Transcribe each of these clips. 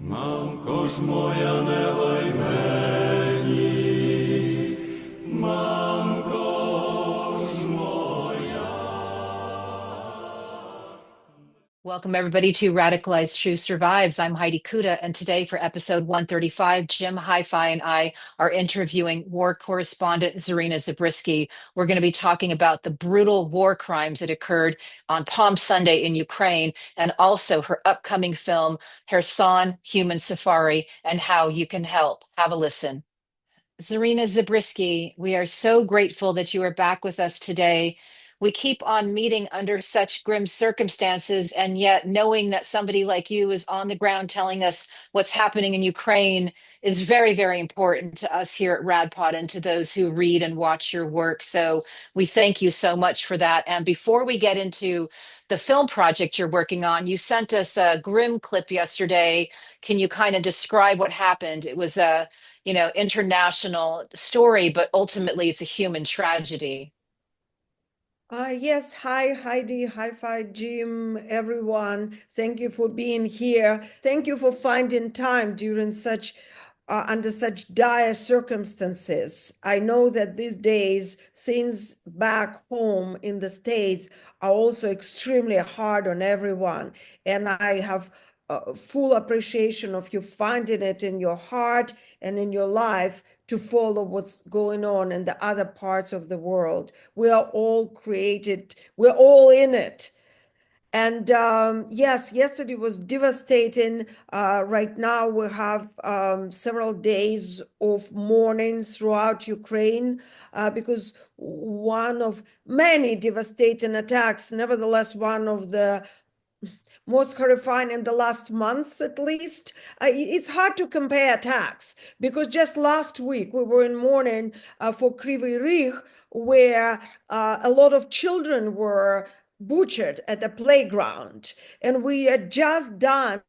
Мамко ж моя, не лай мені, мамко ж моя. Welcome, everybody, to Radicalized Truth Survives. I'm Heidi Kuda, and today for episode 135, Jim Hi-Fi and I are interviewing war correspondent Zarina Zabrisky. We're going to be talking about the brutal war crimes that occurred on Palm Sunday in Ukraine, and also her upcoming film, Kherson, Human Safari, and how you can help. Have a listen. Zarina Zabrisky, we are so grateful that you are back with us today. We keep on meeting under such grim circumstances, and yet knowing that somebody like you is on the ground telling us what's happening in Ukraine is very, very important to us here at RadPod and to those who read and watch your work. So we thank you so much for that. And before we get into the film project you're working on, you sent us a grim clip yesterday. Can you kind of describe what happened? It was a international story, but ultimately it's a human tragedy. Yes, hi Heidi, hi Jim, everyone. Thank you for being here. Thank you for finding time during under such dire circumstances. I know that these days things back home in the States are also extremely hard on everyone, and I have full appreciation of you finding it in your heart and in your life to follow what's going on in the other parts of the world. We are all created, we're all in it. And yes, yesterday was devastating. Right now we have several days of mourning throughout Ukraine because one of many devastating attacks, nevertheless, one of the most horrifying in the last months, at least. It's hard to compare attacks because just last week we were in mourning for Kryvyi Rih, where a lot of children were butchered at a playground. And we are just done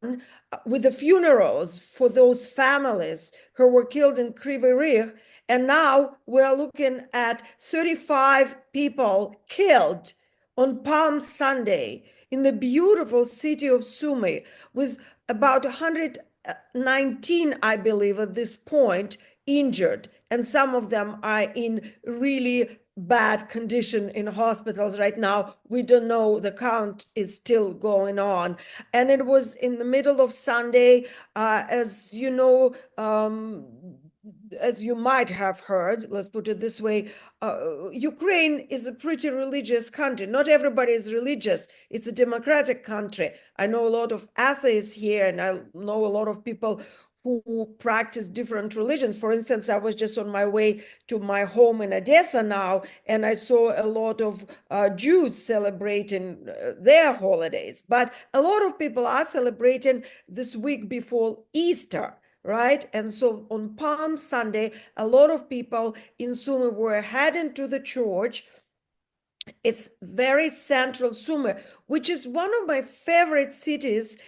with the funerals for those families who were killed in Kryvyi Rih. And now we're looking at 35 people killed on Palm Sunday in the beautiful city of Sumy, with about 119, I believe, at this point, injured. And some of them are in really bad condition in hospitals right now. We don't know, the count is still going on. And it was in the middle of Sunday, as you know, as you might have heard, let's put it this way, Ukraine is a pretty religious country. Not everybody is religious. It's a democratic country. I know a lot of atheists here, and I know a lot of people who practice different religions. For instance, I was just on my way to my home in Odessa now, and I saw a lot of Jews celebrating their holidays. But a lot of people are celebrating this week before Easter. Right? And so on Palm Sunday, a lot of people in Sumy were heading to the church. It's very central Sumy, which is one of my favorite cities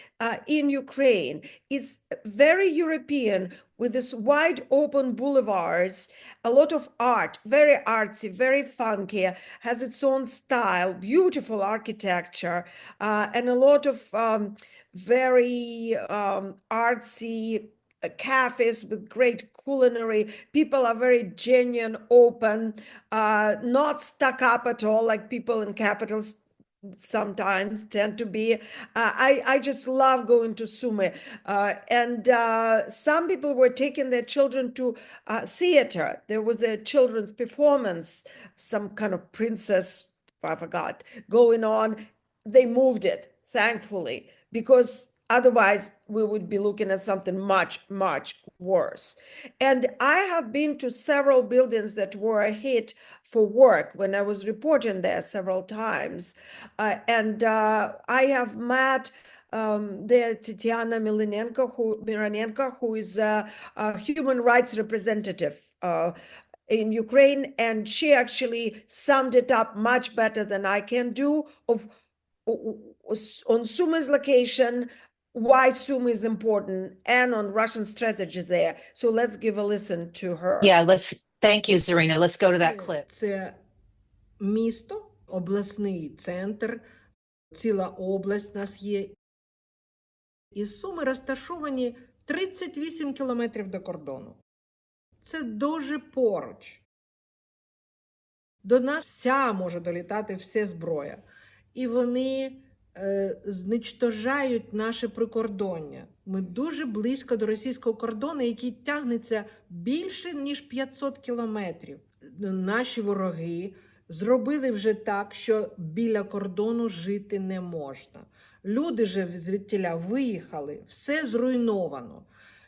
in Ukraine. It's very European, with this wide open boulevards, a lot of art, very artsy, very funky, has its own style, beautiful architecture, and a lot of very artsy cafes with great culinary. People are very genuine, open, not stuck up at all like people in capitals sometimes tend to be. I just love going to Sumy. And some people were taking their children to theater. There was a children's performance, some kind of princess, I forgot, going on. They moved it, thankfully, because Otherwise, we would be looking at something much, much worse. And I have been to several buildings that were hit for work when I was reporting there several times. And I have met the Tatiana Mironenko, who is a human rights representative in Ukraine, and she actually summed it up much better than I can do on Suma's location, why Suma is important, and on Russian strategies there. So let's give a listen to her. Yeah, thank you, Zarina. Let's go to that clip. Це місто, обласний центр, ціла область у нас є. І Суми розташовані 38 кілометрів до кордону. Це дуже поруч. До нас вся може долітати вся зброя. І вони знищують наше прикордоння. Ми дуже близько до російського кордону, який тягнеться більше, ніж 500 кілометрів. Наші вороги зробили вже так, що біля кордону жити не можна. Люди ж звідтіля виїхали, все зруйновано.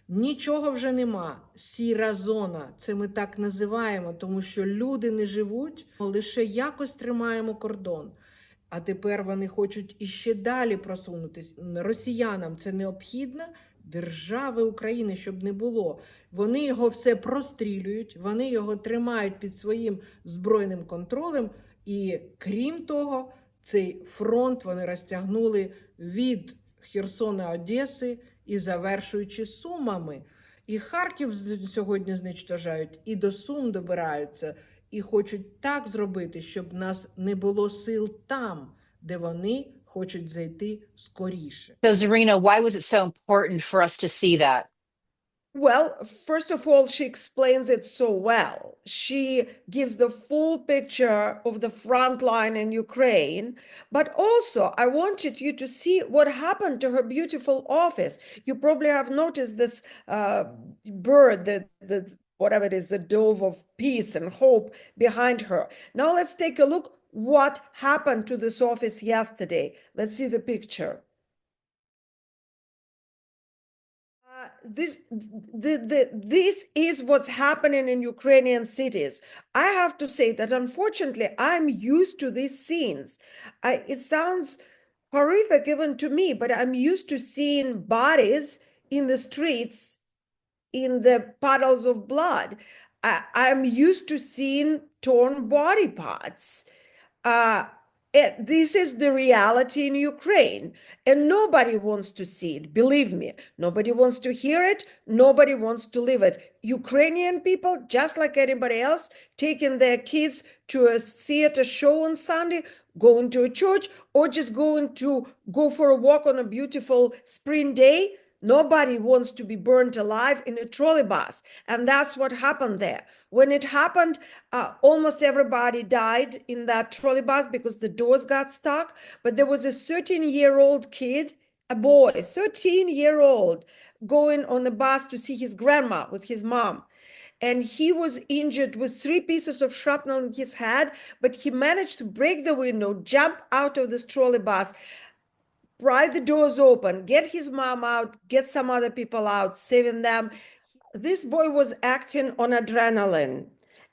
Нічого вже нема. Сіра зона, це ми так називаємо, тому що люди не живуть, лише якось тримаємо кордон. А тепер вони хочуть іще далі просунутися. Росіянам це необхідно, держави України, щоб не було. Вони його все прострілюють, вони його тримають під своїм збройним контролем. І крім того, цей фронт вони розтягнули від Херсона, Одеси і завершуючи Сумами. І Харків сьогодні знищують, і до Сум добираються. І хочуть так зробити, щоб нас не було сил там, де вони хочуть зайти скоріше. So, Zarina, why was it so important for us to see that? Well, first of all, she explains it so well. She gives the full picture of the front line in Ukraine, but also I wanted you to see what happened to her beautiful office. You probably have noticed this bird, the whatever it is, the dove of peace and hope behind her. Now let's take a look what happened to this office yesterday. Let's see the picture. This is what's happening in Ukrainian cities. I have to say that unfortunately I'm used to these scenes. It sounds horrific even to me, but I'm used to seeing bodies in the streets in the puddles of blood. I'm used to seeing torn body parts. This is the reality in Ukraine, and nobody wants to see it. Believe me, nobody wants to hear it. Nobody wants to live it. Ukrainian people, just like anybody else, taking their kids to a theater show on Sunday, going to a church, or just going to go for a walk on a beautiful spring day. Nobody wants to be burnt alive in a trolley bus. And that's what happened there. When it happened, almost everybody died in that trolley bus because the doors got stuck. But there was a 13-year-old kid, a boy, 13-year-old, going on the bus to see his grandma with his mom. And he was injured with 3 pieces of shrapnel in his head, but he managed to break the window, jump out of this trolley bus, pry the doors open, get his mom out, get some other people out, saving them. This boy was acting on adrenaline.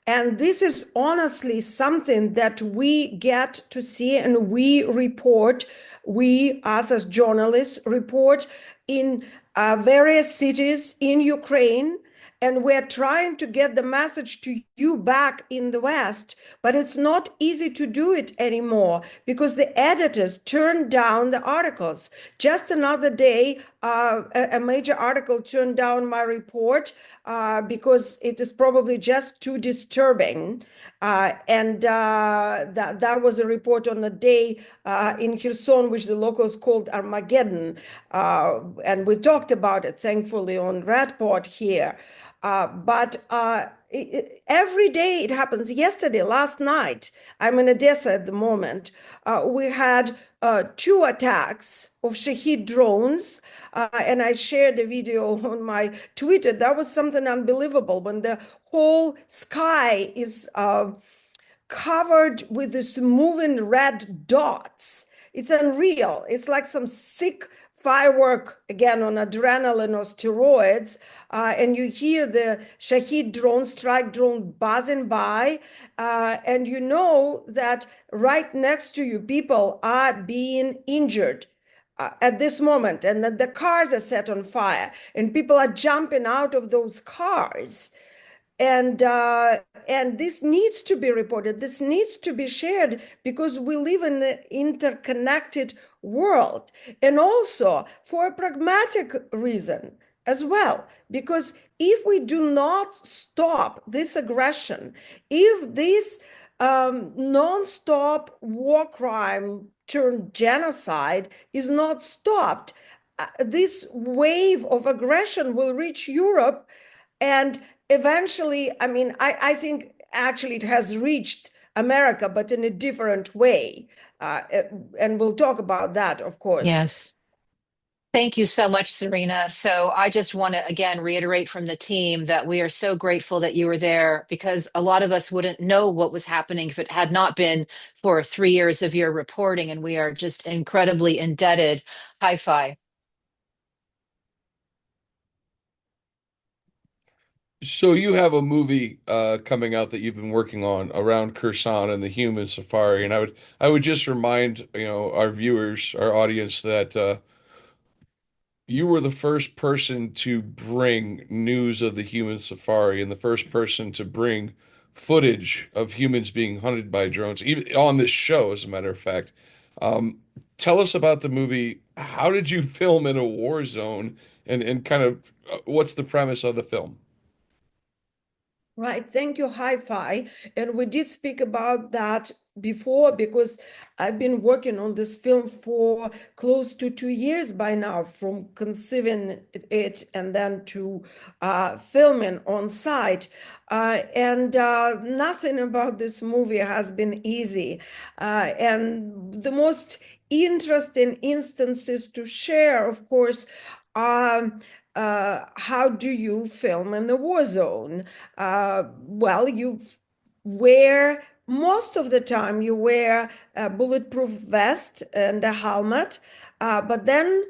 And this is honestly something that we get to see and we report, we us as journalists report in various cities in Ukraine. And we're trying to get the message to you back in the West, but it's not easy to do it anymore because the editors turned down the articles. Just another day, a major article turned down my report because it is probably just too disturbing. That was a report on a day in Kherson, which the locals called Armageddon. And we talked about it, thankfully, on Redport here. But every day it happens. Yesterday, last night, I'm in Odessa at the moment, we had 2 attacks of Shahid drones, and I shared a video on my Twitter. That was something unbelievable when the whole sky is covered with this moving red dots. It's unreal. It's like some sick firework, again, on adrenaline or steroids, and you hear the Shahid drone, strike drone buzzing by, and you know that right next to you, people are being injured at this moment, and that the cars are set on fire, and people are jumping out of those cars. And this needs to be reported. This needs to be shared because we live in an interconnected world, and also for a pragmatic reason as well. Because if we do not stop this aggression, if this non-stop war crime turned genocide is not stopped, this wave of aggression will reach Europe, and eventually, I mean, I think actually it has reached America, but in a different way. And we'll talk about that, of course. Yes. Thank you so much, Zarina. So I just want to again reiterate from the team that we are so grateful that you were there, because a lot of us wouldn't know what was happening if it had not been for 3 years of your reporting, and we are just incredibly indebted. Hi-Fi. So you have a movie coming out that you've been working on around Kherson and the human safari, and I would just remind our viewers, our audience, that you were the first person to bring news of the human safari and the first person to bring footage of humans being hunted by drones, even on this show, as a matter of fact. Um, Tell us about the movie. How did you film in a war zone, and kind of what's the premise of the film? Right. Thank you, Hi-Fi. And we did speak about that before, because I've been working on this film for close to 2 years by now, from conceiving it and then to filming on site. And nothing about this movie has been easy. And the most interesting instances to share, of course, are how do you film in the war zone? Well, you wear, most of the time, you wear a bulletproof vest and a helmet, but then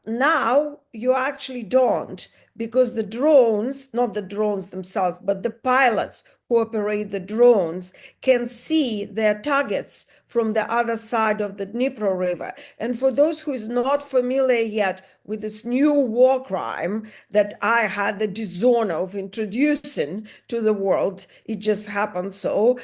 now you actually don't, because the drones, not the drones themselves, but the pilots who operate the drones can see their targets from the other side of the Dnipro River. And for those who is not familiar yet with this new war crime that I had the dishonor of introducing to the world, it just happened so.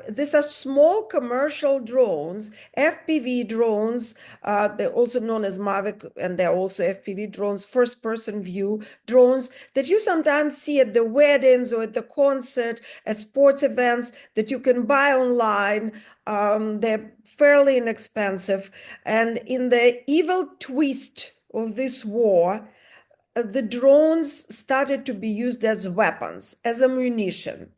These are small commercial drones, FPV drones. They're also known as Mavic, and they're also FPV drones, first-person view drones that you sometimes see at the weddings or at the concert, at sports events, that you can buy online. They're fairly inexpensive. And in the evil twist of this war, the drones started to be used as weapons, as ammunition.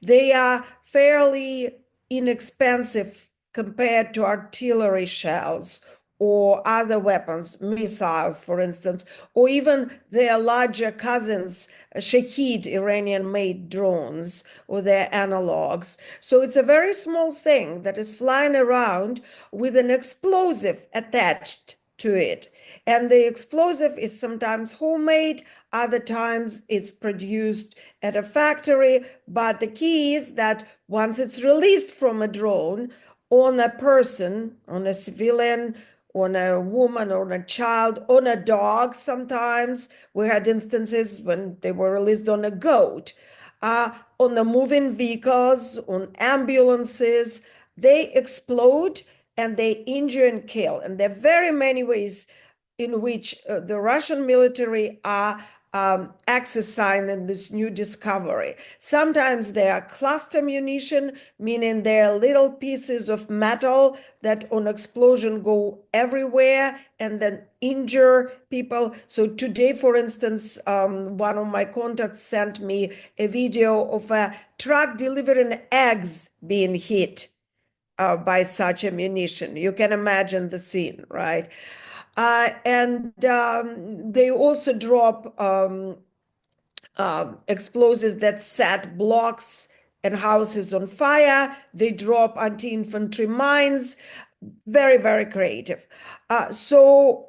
They are fairly inexpensive compared to artillery shells or other weapons, missiles, for instance, or even their larger cousins, Shahid Iranian-made drones or their analogs. So it's a very small thing that is flying around with an explosive attached to it. And the explosive is sometimes homemade, other times it's produced at a factory. But the key is that once it's released from a drone on a person, on a civilian, on a woman, or on a child, on a dog sometimes. We had instances when they were released on a goat, on the moving vehicles, on ambulances. They explode and they injure and kill. And there are very many ways in which the Russian military are exercising this new discovery. Sometimes they are cluster munition, meaning they are little pieces of metal that on explosion go everywhere and then injure people. So today, for instance, one of my contacts sent me a video of a truck delivering eggs being hit by such ammunition. You can imagine the scene, right? And they also drop explosives that set blocks and houses on fire. They drop anti-infantry mines. very, very creative. So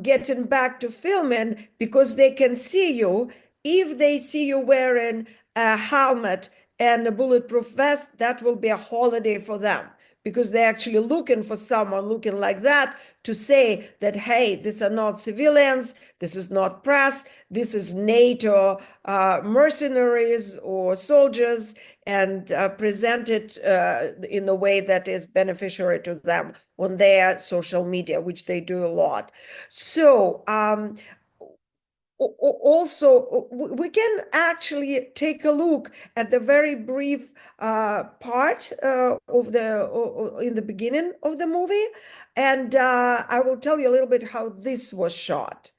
getting back to filming, because they can see you, if they see you wearing a helmet and a bulletproof vest, that will be a holiday for them, because they're actually looking for someone looking like that to say that, hey, these are not civilians, this is not press, this is NATO mercenaries or soldiers, and present it in a way that is beneficiary to them on their social media, which they do a lot. So also, we can actually take a look at the very brief part of the in the beginning of the movie, and I will tell you a little bit how this was shot.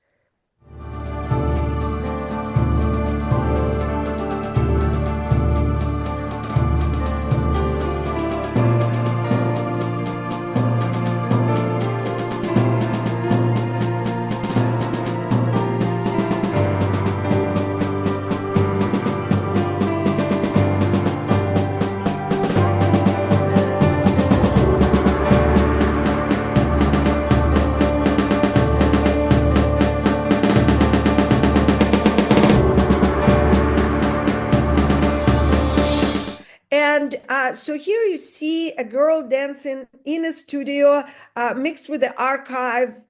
And so here you see a girl dancing in a studio mixed with the archive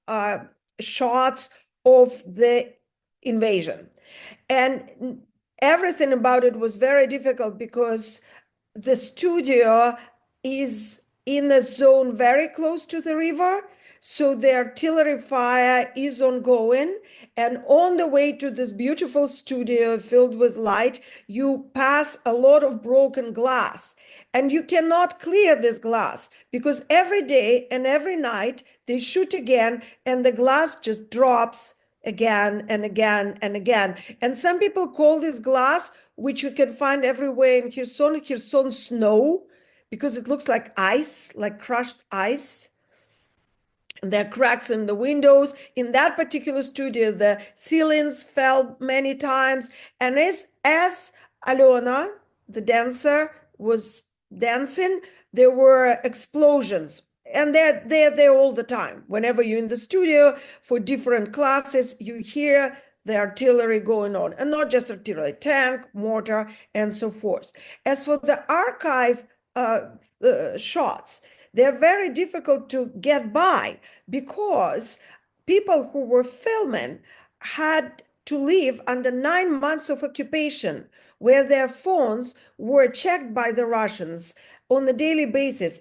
shots of the invasion. And everything about it was very difficult because the studio is in a zone very close to the river. So the artillery fire is ongoing. And on the way to this beautiful studio filled with light, you pass a lot of broken glass. And you cannot clear this glass because every day and every night they shoot again and the glass just drops again and again and again. And some people call this glass, which you can find everywhere in Kherson snow, because it looks like ice, like crushed ice. And there are cracks in the windows. In that particular studio, the ceilings fell many times. And as Alona, the dancer, was dancing, there were explosions. And they're there all the time. Whenever you're in the studio for different classes, you hear the artillery going on. And not just artillery, tank, mortar, and so forth. As for the archive shots, they're very difficult to get by because people who were filming had to live under 9 months of occupation, where their phones were checked by the Russians on a daily basis.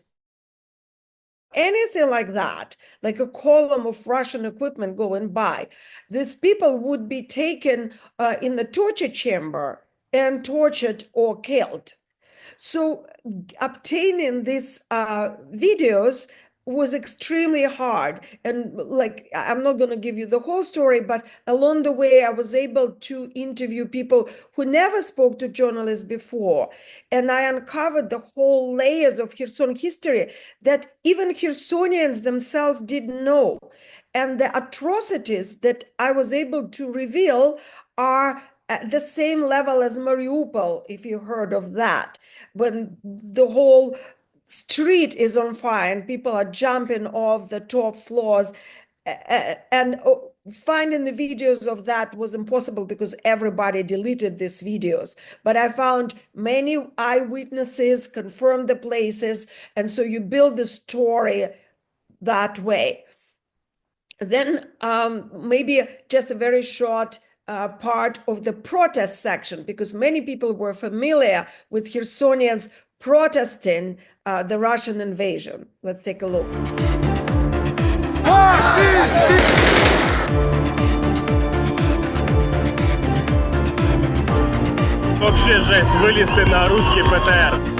Anything like that, like a column of Russian equipment going by, these people would be taken in the torture chamber and tortured or killed. So obtaining these videos was extremely hard. And like, I'm not going to give you the whole story, but along the way, I was able to interview people who never spoke to journalists before. And I uncovered the whole layers of Kherson history that even Chersonians themselves didn't know. And the atrocities that I was able to reveal are at the same level as Mariupol, if you heard of that, when the whole street is on fire and people are jumping off the top floors. And finding the videos of that was impossible because everybody deleted these videos. But I found many eyewitnesses, confirmed the places, and so you build the story that way. Then maybe just a very short part of the protest section, because many people were familiar with Chersonians protesting the Russian invasion. Let's take a look. Вообще жесть, вылезти на русский ПТР.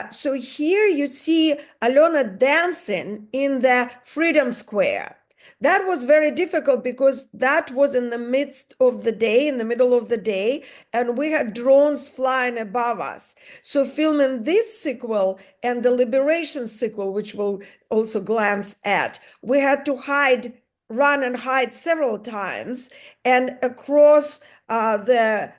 So here you see Alona dancing in the Freedom Square. That was very difficult because that was in the midst of the day, in the middle of the day, and we had drones flying above us. So filming this sequel and the Liberation sequel, which we'll also glance at, we had to run and hide several times, and across the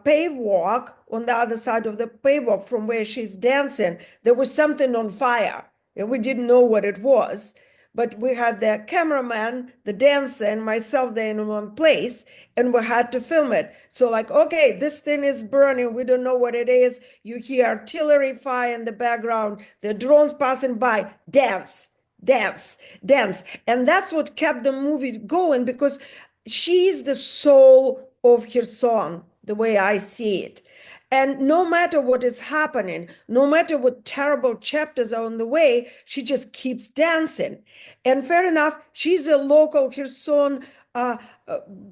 pave walk, on the other side of the pave walk from where she's dancing, there was something on fire, and we didn't know what it was. But we had the cameraman, the dancer, and myself there in one place, and we had to film it. So like, okay, this thing is burning. We don't know what it is. You hear artillery fire in the background, the drones passing by, dance, dance, dance. And that's what kept the movie going, because she is the soul of Kherson, the way I see it. And no matter what is happening, no matter what terrible chapters are on the way, she just keeps dancing. And fair enough, she's a local Kherson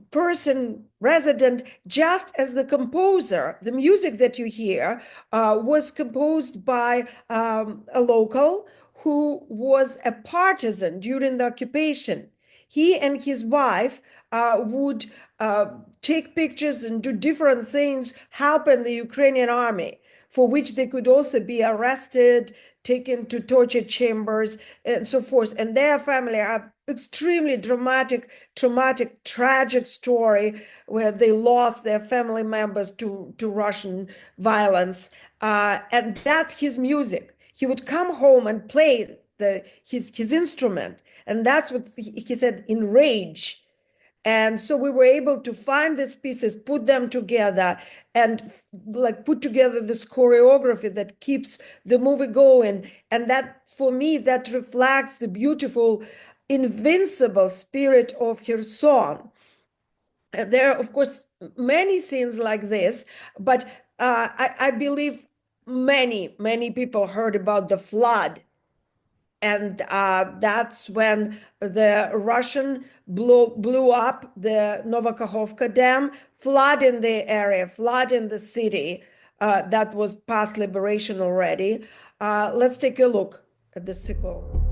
person, resident, just as the composer. The music that you hear was composed by a local who was a partisan during the occupation. He and his wife would take pictures and do different things, helping the Ukrainian army, for which they could also be arrested, taken to torture chambers, and so forth. And their family have extremely dramatic, traumatic, tragic story where they lost their family members to Russian violence. And that's his music. He would come home and play his instrument. And that's what he said, in rage. And so we were able to find these pieces, put them together, and like put together this choreography that keeps the movie going. And that, for me, that reflects the beautiful, invincible spirit of Kherson. There are, of course, many scenes like this, but I believe many people heard about the flood. And that's when the Russian blew up the Novokakhovka Dam, flooding the area, flooding the city that was past liberation already. Let's take a look at the sequel.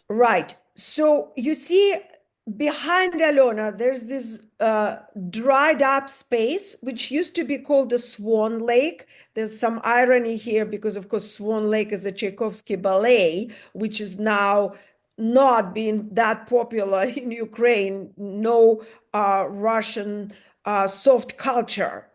Right. So you see, behind Alona, there's this dried up space, which used to be called the Swan Lake. There's some irony here because, of course, Swan Lake is a Tchaikovsky ballet, which is now not being that popular in Ukraine. No Russian soft culture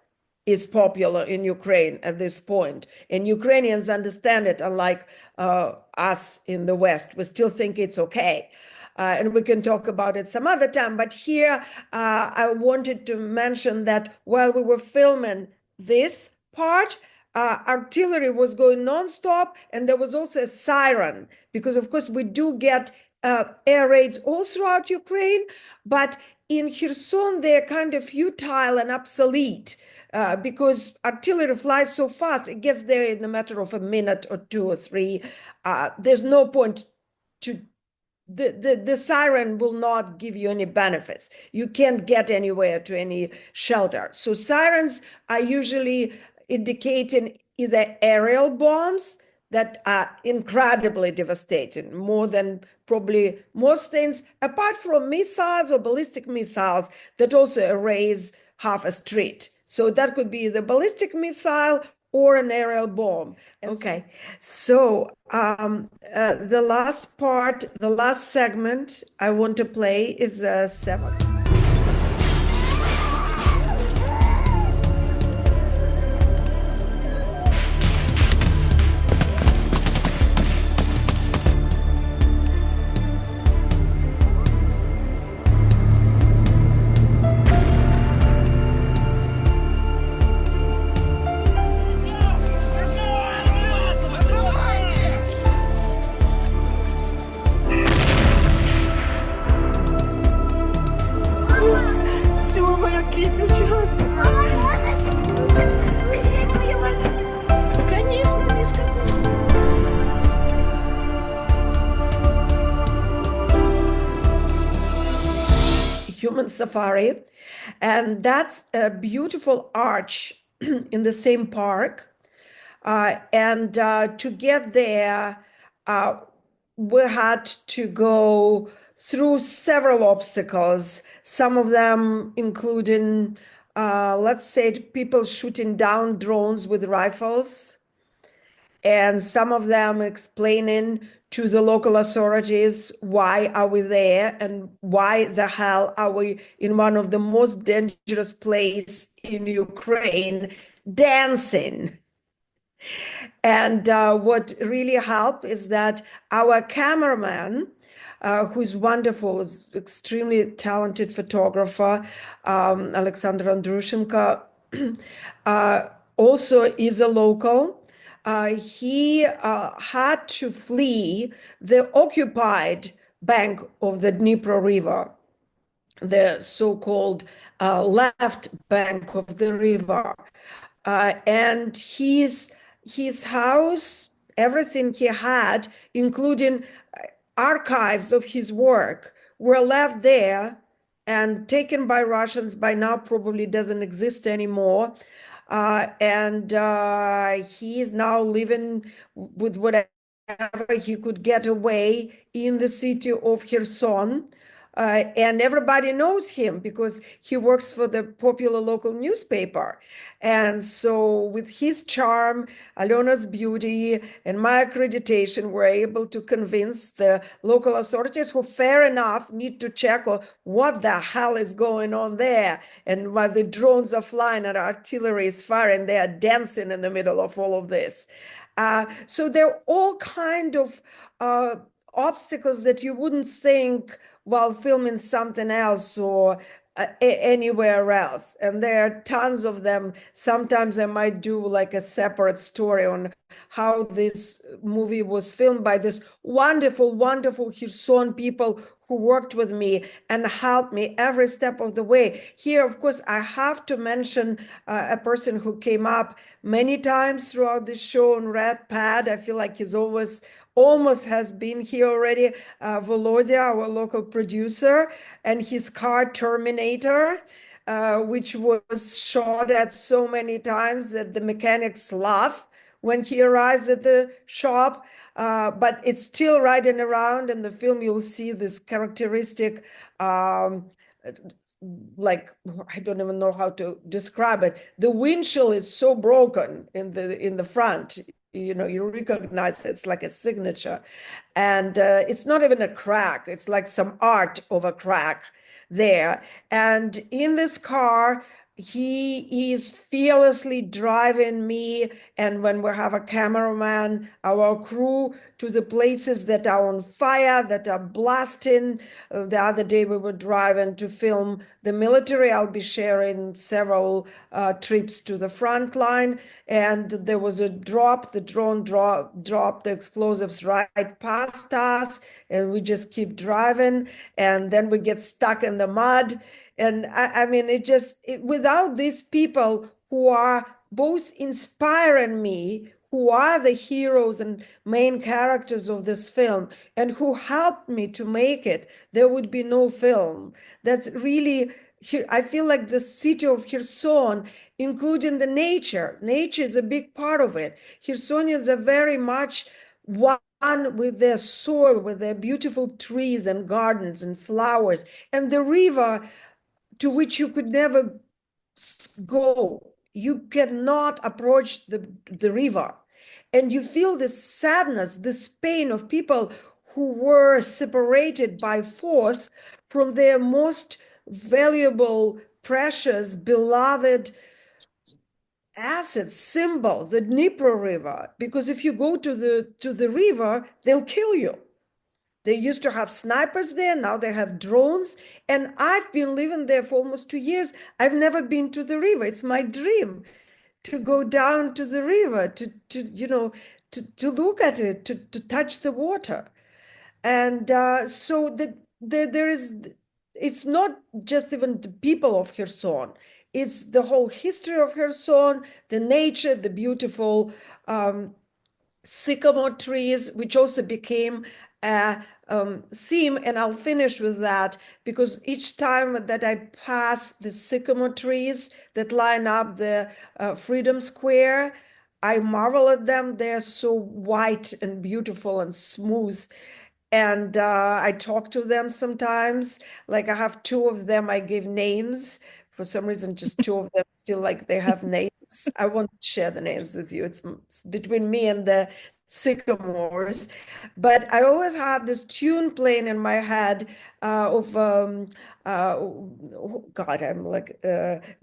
is popular in Ukraine at this point. And Ukrainians understand it, unlike us in the West. We still think it's okay. And we can talk about it some other time. But here, I wanted to mention that while we were filming this part, artillery was going nonstop, and there was also a siren, because of course we do get air raids all throughout Ukraine, but in Kherson, they're kind of futile and obsolete. Because artillery flies so fast, it gets there in a matter of a minute or two or three. There's no point to, the siren will not give you any benefits. You can't get anywhere to any shelter. So sirens are usually indicating either aerial bombs that are incredibly devastating, more than probably most things, apart from missiles or ballistic missiles that also erase half a street. So that could be the ballistic missile or an aerial bomb. Okay, so the last part, the last segment I want to play is 7. safari. And that's a beautiful arch in the same park. And to get there, we had to go through several obstacles, some of them including, let's say, people shooting down drones with rifles, and some of them explaining to the local authorities why are we there and why the hell are we in one of the most dangerous places in Ukraine dancing. And what really helped is that our cameraman, who's wonderful, is extremely talented photographer, Alexander Andrushenko, also is a local. He had to flee the occupied bank of the Dnipro River, the so-called left bank of the river. And his house, everything he had, including archives of his work, were left there and taken by Russians. By now probably doesn't exist anymore. And he is now living with whatever he could get away in the city of Kherson. And everybody knows him because he works for the popular local newspaper. And so with his charm, Alyona's beauty, and my accreditation, we're able to convince the local authorities, who fair enough need to check on what the hell is going on there. And while the drones are flying and artillery is firing, they are dancing in the middle of all of this. So there are all kind of obstacles that you wouldn't think while filming something else or anywhere else. And there are tons of them. Sometimes I might do like a separate story on how this movie was filmed by this wonderful, wonderful Kherson people who worked with me and helped me every step of the way. Here, of course, I have to mention a person who came up many times throughout the show on Red Pad. I feel like he's almost has been here already, Volodya, our local producer, and his car Terminator, which was shot at so many times that the mechanics laugh when he arrives at the shop. But it's still riding around. In the film, you'll see this characteristic, like, I don't even know how to describe it. The windshield is so broken in the front. You know, you recognize it's like a signature. And it's not even a crack. It's like some art of a crack there. And in this car, he is fearlessly driving me, and when we have a cameraman, our crew, to the places that are on fire, that are blasting. The other day we were driving to film the military. I'll be sharing several trips to the front line, and there was a drop. The drone dropped the explosives right past us, and we just keep driving, and then we get stuck in the mud. And I mean, without these people who are both inspiring me, who are the heroes and main characters of this film, and who helped me to make it, there would be no film. That's really, I feel like the city of Kherson, including the nature is a big part of it. Khersonians are very much one with their soil, with their beautiful trees and gardens and flowers, and the river, to which you could never go. You cannot approach the river. And you feel this sadness, this pain of people who were separated by force from their most valuable, precious, beloved asset, symbol, the Dnipro River. Because if you go to the river, they'll kill you. They used to have snipers there, now they have drones. And I've been living there for almost 2 years. I've never been to the river. It's my dream to go down to the river, to look at it, to touch the water. And so there is, it's not just even the people of Kherson. It's the whole history of Kherson, the nature, the beautiful sycamore trees, which also became theme, and I'll finish with that, because each time that I pass the sycamore trees that line up the Freedom Square, I marvel at them. They're so white and beautiful and smooth. And I talk to them sometimes. Like I have two of them, I give names. For some reason, just two of them feel like they have names. I won't share the names with you. It's between me and the sycamores. But I always had this tune playing in my head of God, I'm like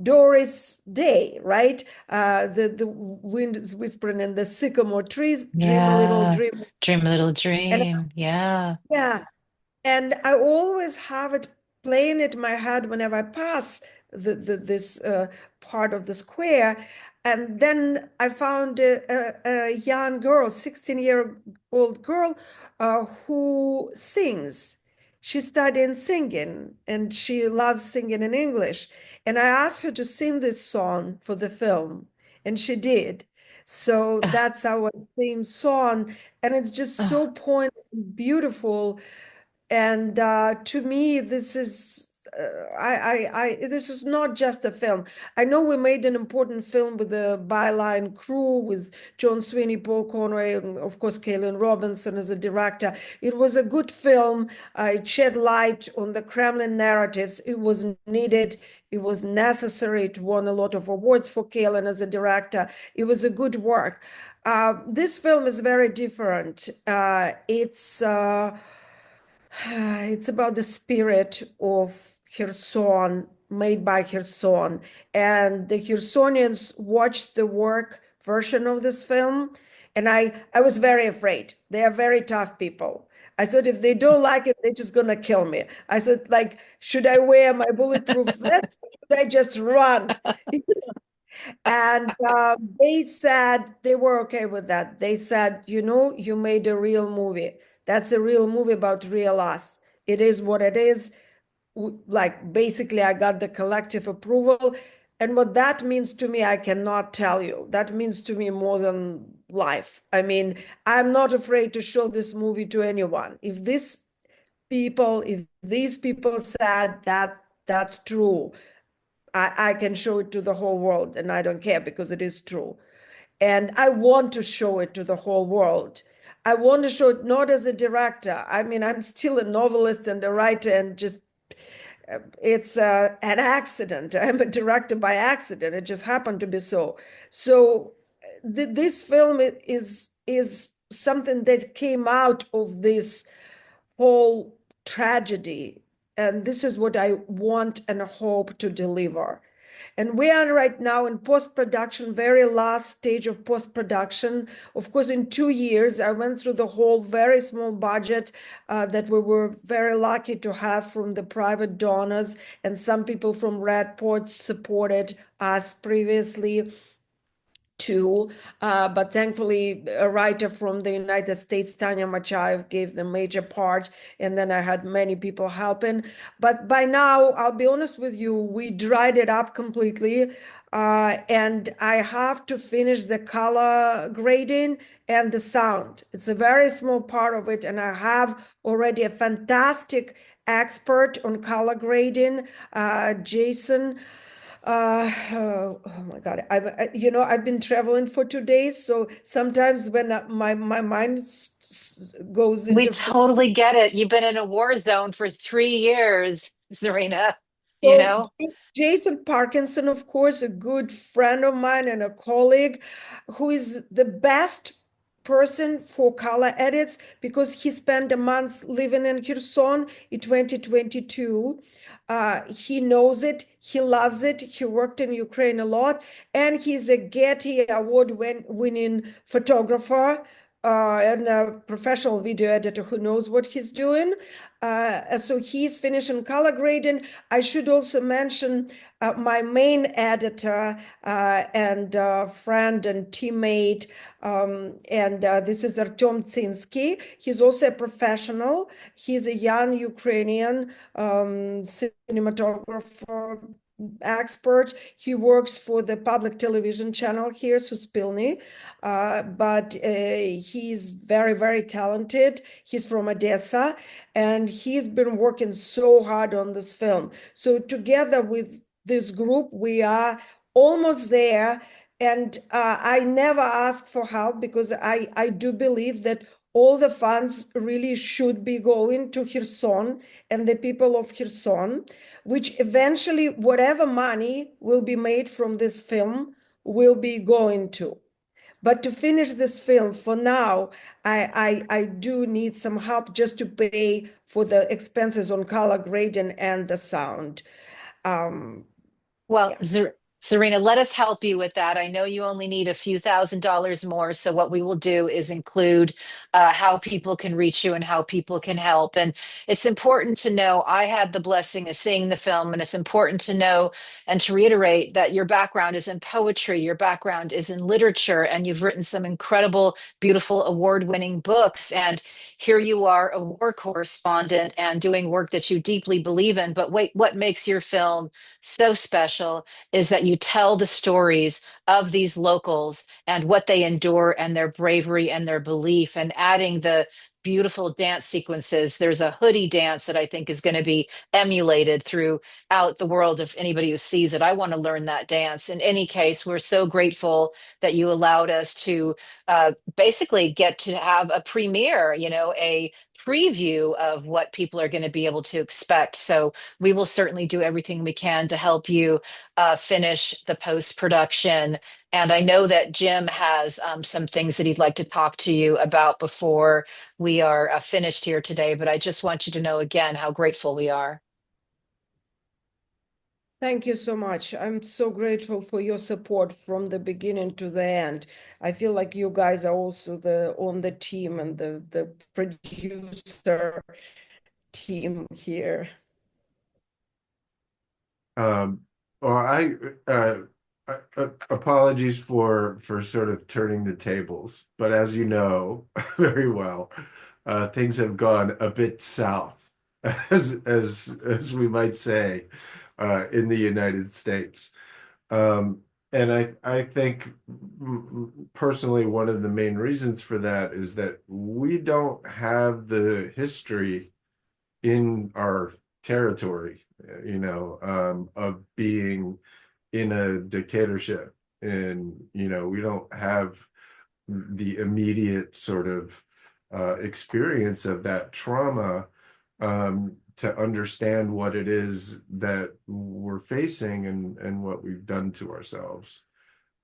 Doris Day, right? The wind is whispering in the sycamore trees, dream a little Yeah. dream. Dream a little And dream. Yeah. yeah, and I always have it playing in my head whenever I pass this part of the square. And then I found a young girl, 16-year-old girl, who sings. She's studying singing, and she loves singing in English. And I asked her to sing this song for the film, and she did. So Ugh, that's our theme song, and it's just so ugh. poignant and beautiful. And to me, this is this is not just a film. I know we made an important film with the Byline crew, with John Sweeney, Paul Conway, and of course Kaylin Robinson as a director. It was a good film. It shed light on the Kremlin narratives. It was needed. It was necessary. It won a lot of awards for Kaylin as a director. It was a good work. This film is very different. It's about the spirit of Kherson, made by Kherson. And the Khersonians watched the work version of this film, and I was very afraid. They are very tough people. I said, if they don't like it, they're just gonna kill me. I said, like, should I wear my bulletproof vest? Or should I just run? And they said they were okay with that. They said, you made a real movie. That's a real movie about real us. It is what it is. Like, basically, I got the collective approval. And what that means to me, I cannot tell you. That means to me more than life. I mean, I'm not afraid to show this movie to anyone. If these people said that that's true, I can show it to the whole world, and I don't care, because it is true. And I want to show it to the whole world. I want to show it not as a director. I mean, I'm still a novelist and a writer, and just it's an accident. I'm a director by accident. It just happened to be so. So this film is something that came out of this whole tragedy. And this is what I want and hope to deliver. And we are right now in post-production, very last stage of post-production. Of course, in 2 years, I went through the whole very small budget that we were very lucky to have from the private donors, and some people from Red Port supported us previously too. But thankfully, a writer from the United States, Tanya Machaev, gave the major part, and then I had many people helping. But by now, I'll be honest with you, we dried it up completely. And I have to finish the color grading and the sound. It's a very small part of it, and I have already a fantastic expert on color grading, Jason. Oh my God. I've been traveling for 2 days, so sometimes when my mind goes We into totally get it. You've been in a war zone for 3 years, Zarina, you so know? Jason Parkinson, of course, a good friend of mine and a colleague, who is the best person for color edits, because he spent a month living in Kherson in 2022. He knows it, he loves it, he worked in Ukraine a lot, and he's a Getty Award winning photographer and a professional video editor who knows what he's doing. So he's finishing color grading. I should also mention my main editor and friend and teammate, and this is Artem Tsinsky. He's also a professional. He's a young Ukrainian cinematographer, expert. He works for the public television channel here, Suspilny, but he's very, very talented. He's from Odessa, and he's been working so hard on this film. So together with this group, we are almost there. And I never ask for help because I do believe that all the funds really should be going to Kherson and the people of Kherson, which eventually, whatever money will be made from this film will be going to. But to finish this film, for now, I do need some help just to pay for the expenses on color grading and the sound. Well, Yeah. Zarina, let us help you with that. I know you only need a few $1,000s more. So what we will do is include how people can reach you and how people can help. And it's important to know I had the blessing of seeing the film, and it's important to know and to reiterate that your background is in poetry, your background is in literature, and you've written some incredible, beautiful, award-winning books. And here you are, a war correspondent and doing work that you deeply believe in. But wait, what makes your film so special is that you tell the stories of these locals and what they endure and their bravery and their belief, and adding the beautiful dance sequences. There's a hoodie dance that I think is going to be emulated throughout the world. If anybody who sees it, I want to learn that dance. In any case, we're so grateful that you allowed us to basically get to have a premiere, a preview of what people are going to be able to expect. So we will certainly do everything we can to help you finish the post production. And I know that Jim has some things that he'd like to talk to you about before we are finished here today. But I just want you to know again how grateful we are. Thank you so much. I'm so grateful for your support from the beginning to the end. I feel like you guys are also on the team and the producer team here. Apologies for sort of turning the tables, but as you know very well, things have gone a bit south, as we might say, in the United States. And I think personally one of the main reasons for that is that we don't have the history in our territory, of being in a dictatorship. And, we don't have the immediate sort of experience of that trauma to understand what it is that we're facing and what we've done to ourselves.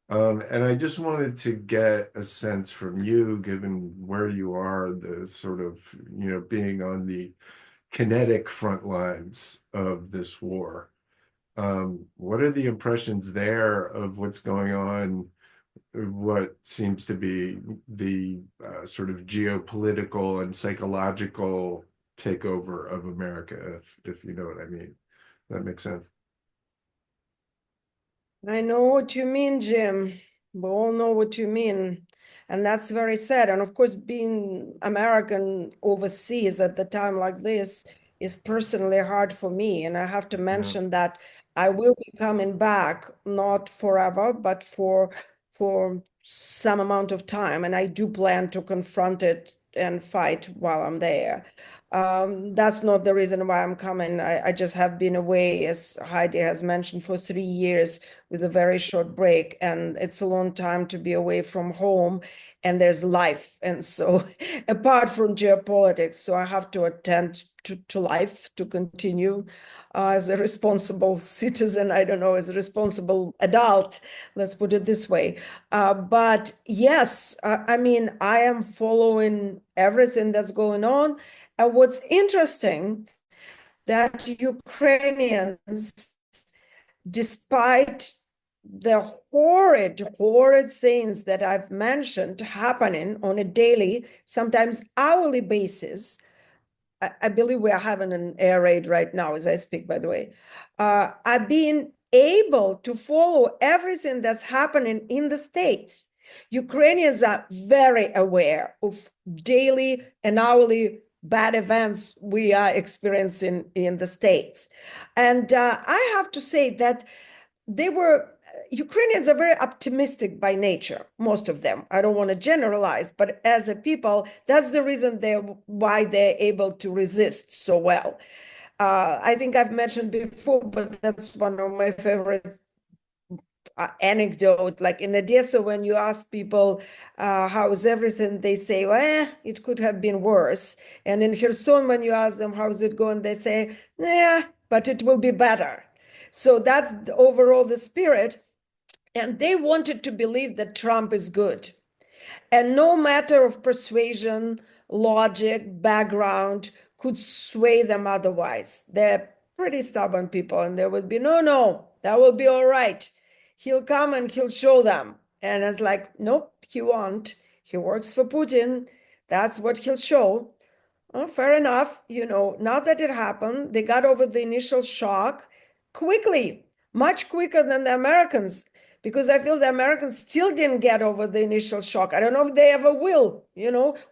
And I just wanted to get a sense from you, given where you are, the sort of, being on the kinetic front lines of this war. What are the impressions there of what's going on, what seems to be the sort of geopolitical and psychological takeover of America, if you know what I mean? That makes sense. I know what you mean, Jim. We all know what you mean. And that's very sad. And of course, being American overseas at the time like this is personally hard for me. And I have to mention that I will be coming back, not forever, but for some amount of time. And I do plan to confront it and fight while I'm there. That's not the reason why I'm coming. I just have been away, as Heidi has mentioned, for 3 years with a very short break. And it's a long time to be away from home, and there's life. And so apart from geopolitics, so I have to attend to life, to continue as a responsible citizen, I don't know, as a responsible adult, let's put it this way. But yes, I mean, I am following everything that's going on. And what's interesting, that Ukrainians, despite the horrid things that I've mentioned happening on a daily, sometimes hourly basis, I believe we are having an air raid right now as I speak, by the way, I've been able to follow everything that's happening in the States. Ukrainians are very aware of daily and hourly bad events we are experiencing in the States. And I have to say that Ukrainians are very optimistic by nature, most of them. I don't want to generalize, but as a people, that's the reason why they're able to resist so well. I think I've mentioned before, but that's one of my favorite anecdote. Like in Odessa, when you ask people how's everything, they say, well, it could have been worse. And in Kherson, when you ask them how's it going, they say, yeah, but it will be better. So that's overall the spirit. And they wanted to believe that Trump is good. And no matter of persuasion, logic, background could sway them otherwise. They're pretty stubborn people, and they would be, no, that will be all right. He'll come and he'll show them. And it's like, nope, he won't. He works for Putin. That's what he'll show. Well, fair enough. Now that it happened, they got over the initial shock quickly, much quicker than the Americans, because I feel the Americans still didn't get over the initial shock. I don't know if they ever will,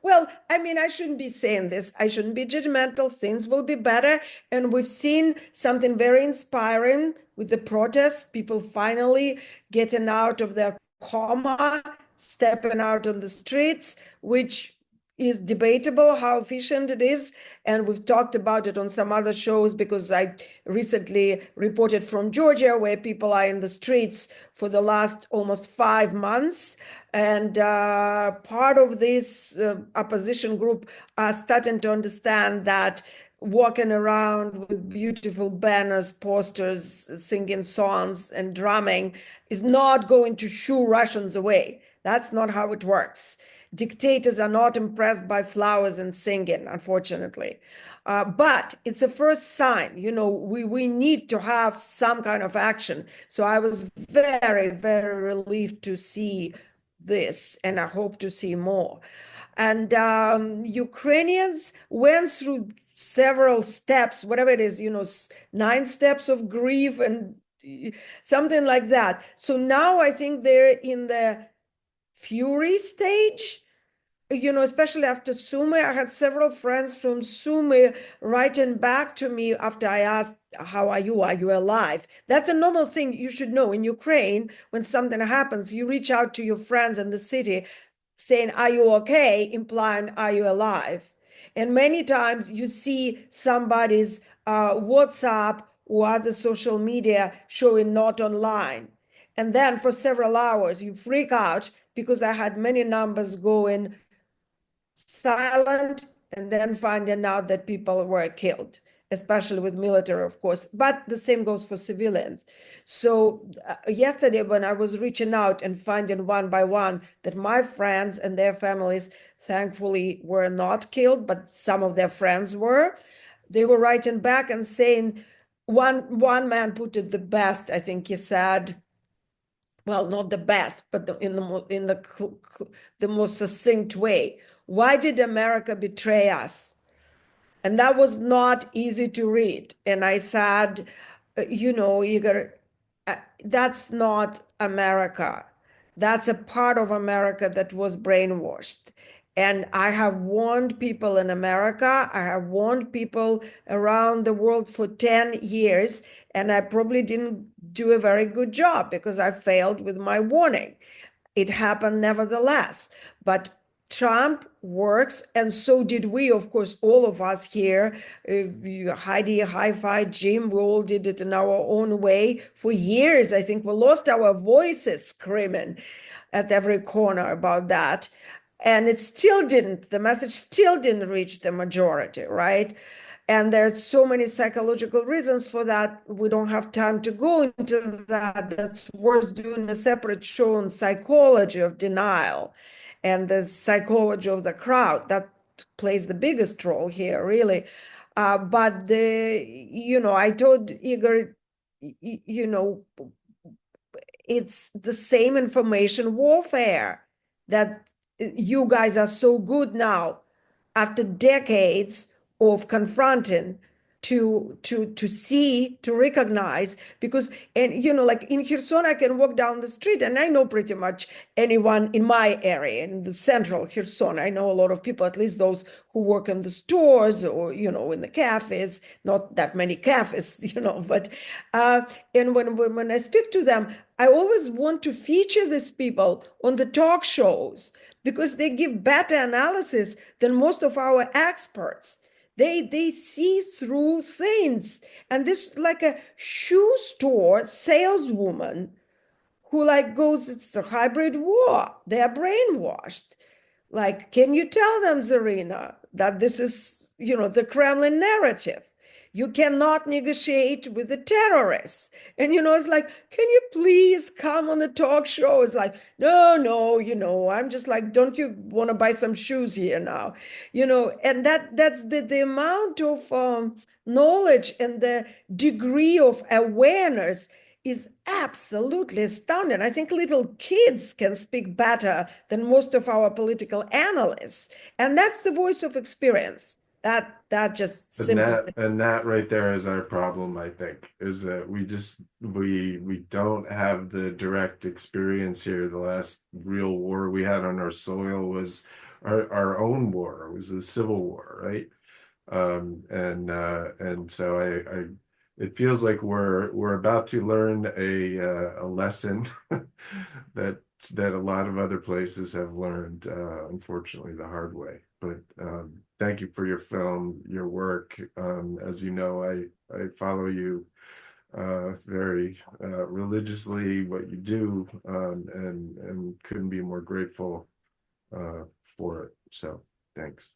Well, I mean, I shouldn't be saying this. I shouldn't be judgmental. Things will be better. And we've seen something very inspiring with the protests, people finally getting out of their coma, stepping out on the streets, which is debatable how efficient it is. And we've talked about it on some other shows, because I recently reported from Georgia, where people are in the streets for the last almost 5 months. And part of this opposition group are starting to understand that walking around with beautiful banners, posters, singing songs and drumming is not going to shoo Russians away. That's not how it works. Dictators are not impressed by flowers and singing, unfortunately. But it's a first sign. We need to have some kind of action. So I was very, very relieved to see this, and I hope to see more. And Ukrainians went through several steps, whatever it is, 9 steps of grief and something like that. So now I think they're in the fury stage, especially after Sumy. I had several friends from Sumy writing back to me after I asked, how are you? Are you alive? That's a normal thing you should know. In Ukraine, when something happens, you reach out to your friends in the city saying, are you okay? Implying, are you alive? And many times you see somebody's WhatsApp or other social media showing not online. And then for several hours, you freak out, because I had many numbers going silent and then finding out that people were killed, especially with military, of course. But the same goes for civilians. So yesterday, when I was reaching out and finding one by one that my friends and their families, thankfully, were not killed, but some of their friends were, they were writing back and saying, one man put it the best. I think he said, well, not the best, but in the most succinct way. Why did America betray us? And that was not easy to read. And I said, Igor, that's not America. That's a part of America that was brainwashed. And I have warned people in America, I have warned people around the world for 10 years, and I probably didn't do a very good job because I failed with my warning. It happened nevertheless. But Trump works, and so did we, of course, all of us here, Heidi, Hi-Fi, Jim, we all did it in our own way. For years, I think we lost our voices screaming at every corner about that. And the message still didn't reach the majority, right? And there's so many psychological reasons for that. We don't have time to go into that. That's worth doing a separate show on psychology of denial and the psychology of the crowd. That plays the biggest role here, really. But I told Igor, it's the same information warfare that you guys are so good now after decades of confronting to see, to recognize, because, and like in Kherson, I can walk down the street and I know pretty much anyone in my area, in the central Kherson. I know a lot of people, at least those who work in the stores or in the cafes. Not that many cafes, but and when I speak to them, I always want to feature these people on the talk shows because they give better analysis than most of our experts. They see through things. And this, like a shoe store saleswoman who goes, it's a hybrid war. They are brainwashed. Like, can you tell them, Zarina, that this is, the Kremlin narrative? You cannot negotiate with the terrorists. And, it's like, can you please come on the talk show? It's like, no, I'm just like, don't you want to buy some shoes here now? And that's the amount of knowledge and the degree of awareness is absolutely astounding. I think little kids can speak better than most of our political analysts. And that's the voice of experience. That just simply. And that right there is our problem, I think, is that we don't have the direct experience here. The last real war we had on our soil was our own war. It was the Civil War, right? And so it feels like we're about to learn a lesson that a lot of other places have learned, unfortunately, the hard way. But thank you for your film, your work. As you know, I follow you very religiously, what you do, and couldn't be more grateful for it. So thanks.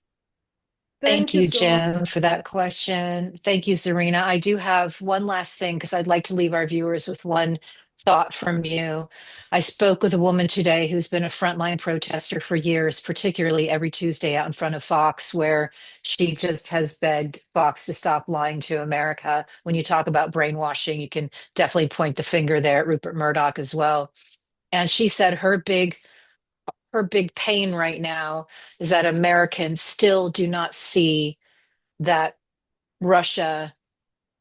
Thank you, so much. Jim, for that question. Thank you, Zarina. I do have one last thing because I'd like to leave our viewers with one thought from you. I spoke with a woman today who's been a frontline protester for years, particularly every Tuesday out in front of Fox, where she just has begged Fox to stop lying to America. When you talk about brainwashing, you can definitely point the finger there at Rupert Murdoch as well. And she said her big pain right now is that Americans still do not see that Russia,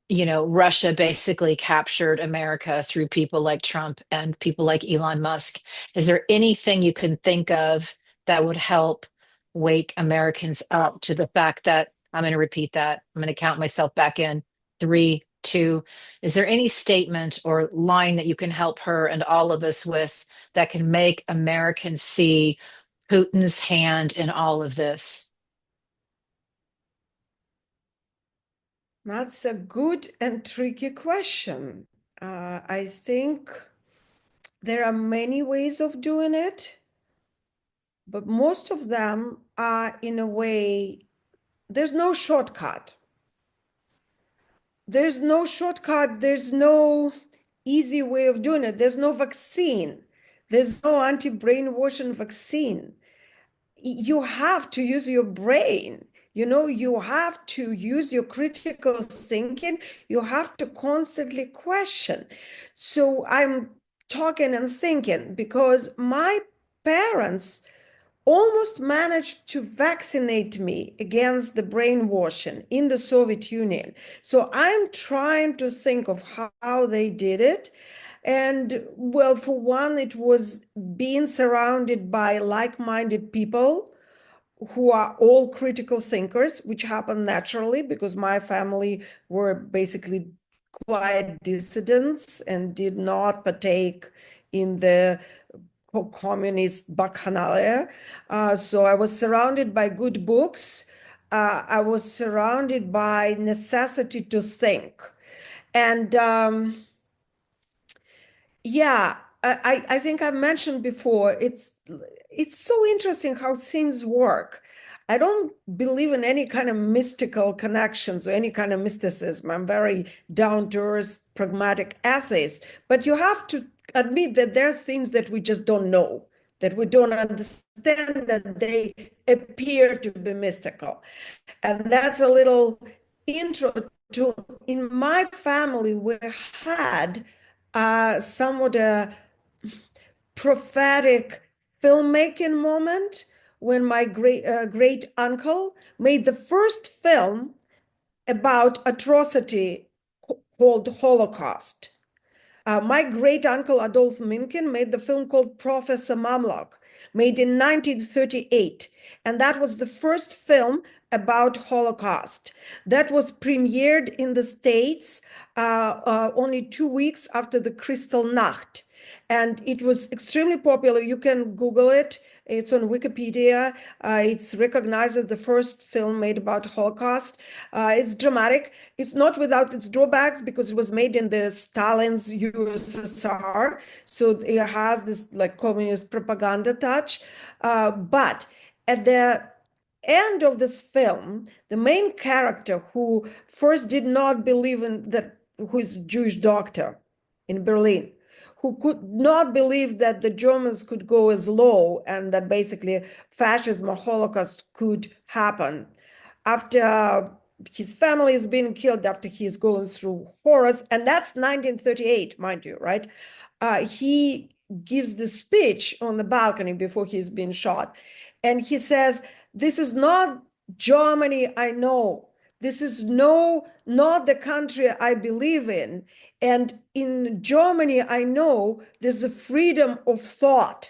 Russia basically captured America through people like Trump and people like Elon Musk. Is there anything you can think of that would help wake Americans up to the fact that, I'm going to repeat that, I'm going to count myself back in, 3, 2. Is there any statement or line that you can help her and all of us with that can make Americans see Putin's hand in all of this? That's a good and tricky question. I think there are many ways of doing it, but most of them are, in a way, there's no shortcut. There's no shortcut. There's no easy way of doing it. There's no vaccine. There's no anti-brainwashing vaccine. You have to use your brain. You have to use your critical thinking. You have to constantly question. So I'm talking and thinking because my parents almost managed to vaccinate me against the brainwashing in the Soviet Union. So I'm trying to think of how they did it. And well, for one, it was being surrounded by like-minded people who are all critical thinkers, which happened naturally because my family were basically quiet dissidents and did not partake in the communist bacchanalia. So I was surrounded by good books. I was surrounded by necessity to think. And yeah, I think I mentioned before, it's so interesting how things work. I don't believe in any kind of mystical connections or any kind of mysticism. I'm very down-to-earth, pragmatic atheist. But you have to admit that there's things that we just don't know, that we don't understand, that they appear to be mystical. And that's a little intro to, in my family, we had somewhat a prophetic filmmaking moment when my great uncle made the first film about atrocity called Holocaust. My great uncle Adolf Minkin made the film called Professor Mamlok, made in 1938. And that was the first film about Holocaust. That was premiered in the States only 2 weeks after the Kristallnacht. And it was extremely popular. You can Google it. It's on Wikipedia. It's recognized as the first film made about Holocaust. It's dramatic. It's not without its drawbacks because it was made in the Stalin's USSR. So it has this like communist propaganda touch. But at the end of this film, the main character who first did not believe in that, who is a Jewish doctor in Berlin, who could not believe that the Germans could go as low and that basically fascism or Holocaust could happen. After his family is being killed, after he's going through horrors, and that's 1938, mind you, right? He gives the speech on the balcony before he's being shot. And he says, this is not Germany I know. This is not the country I believe in. And in Germany, I know there's a freedom of thought.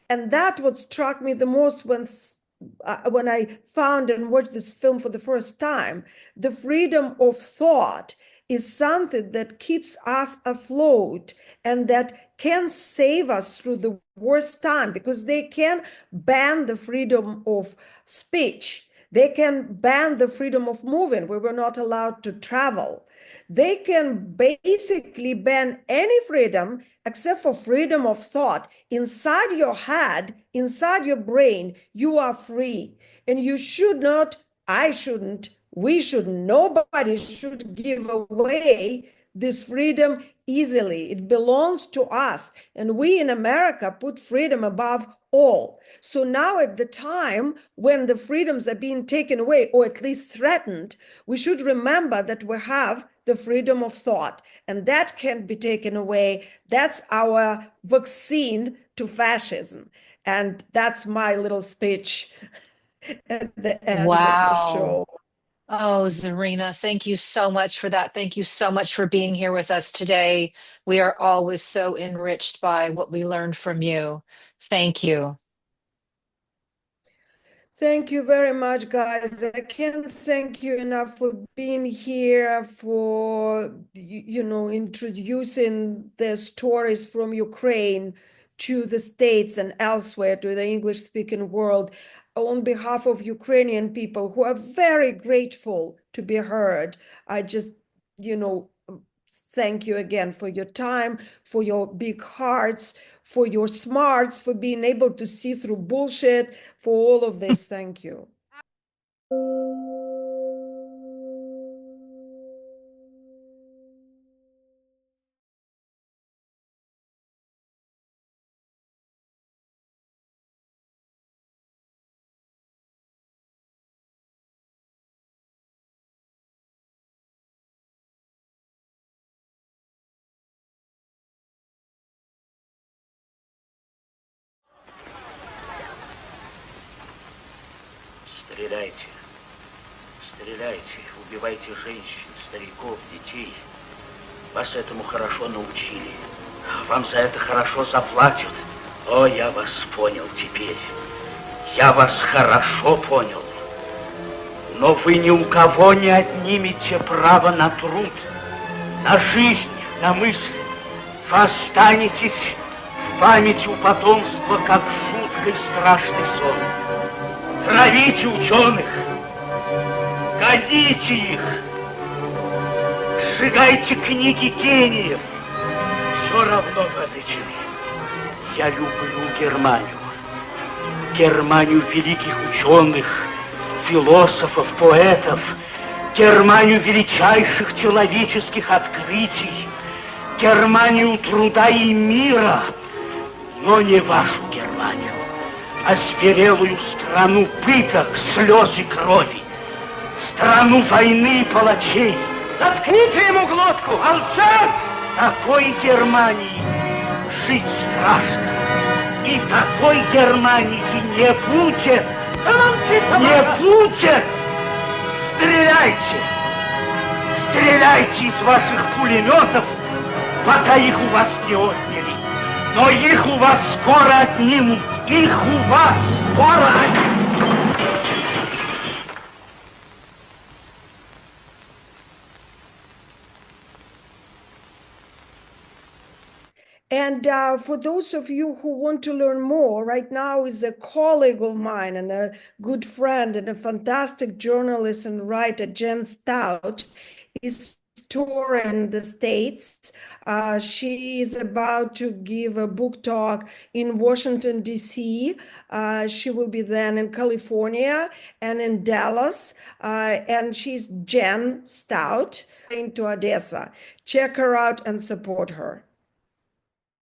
And that what struck me the most when I found and watched this film for the first time. The freedom of thought is something that keeps us afloat and that can save us through the worst time, because they can ban the freedom of speech. They can ban the freedom of moving. We were not allowed to travel. They can basically ban any freedom except for freedom of thought. Inside your head, inside your brain, you are free. And you should not, I shouldn't, we shouldn't, nobody should give away this freedom easily. It belongs to us. And we in America put freedom above all. So now at the time when the freedoms are being taken away, or at least threatened, we should remember that we have the freedom of thought, and that can't be taken away. That's our vaccine to fascism. And that's my little speech at the end of the show. Oh, Zarina, thank you so much for that. Thank you so much for being here with us today. We are always so enriched by what we learned from you. Thank you. Thank you very much, guys. I can't thank you enough for being here, for, introducing the stories from Ukraine to the States and elsewhere, to the English-speaking world, on behalf of Ukrainian people who are very grateful to be heard. I just, thank you again for your time, for your big hearts, for your smarts, for being able to see through bullshit, for all of this. Thank you. Стреляйте, стреляйте, убивайте женщин, стариков, детей. Вас этому хорошо научили. Вам за это хорошо заплатят. О, я вас понял теперь. Я вас хорошо понял. Но вы ни у кого не отнимете право на труд, на жизнь, на мысль. Вы останетесь в памяти у потомства, как жуткий страшный сон. Травите ученых, гоните их, сжигайте книги гениев. Все равно вы обречены. Я люблю Германию. Германию великих ученых, философов, поэтов, Германию величайших человеческих открытий, Германию труда и мира, но не вашу Германию, а зверелую страну пыток, слез и крови, страну войны и палачей. Заткните ему глотку, молчать! Такой Германии жить страшно, и такой Германии не будет. Не будет! Стреляйте! Стреляйте из ваших пулеметов, пока их у вас не отняли. Но их у вас скоро отнимут. Их у вас скоро отнимут. And for those of you who want to learn more, right now is a colleague of mine and a good friend and a fantastic journalist and writer, Jen Stout, is touring the States. She is about to give a book talk in Washington, D.C. She will be then in California and in Dallas. And she's Jen Stout into Odessa. Check her out and support her.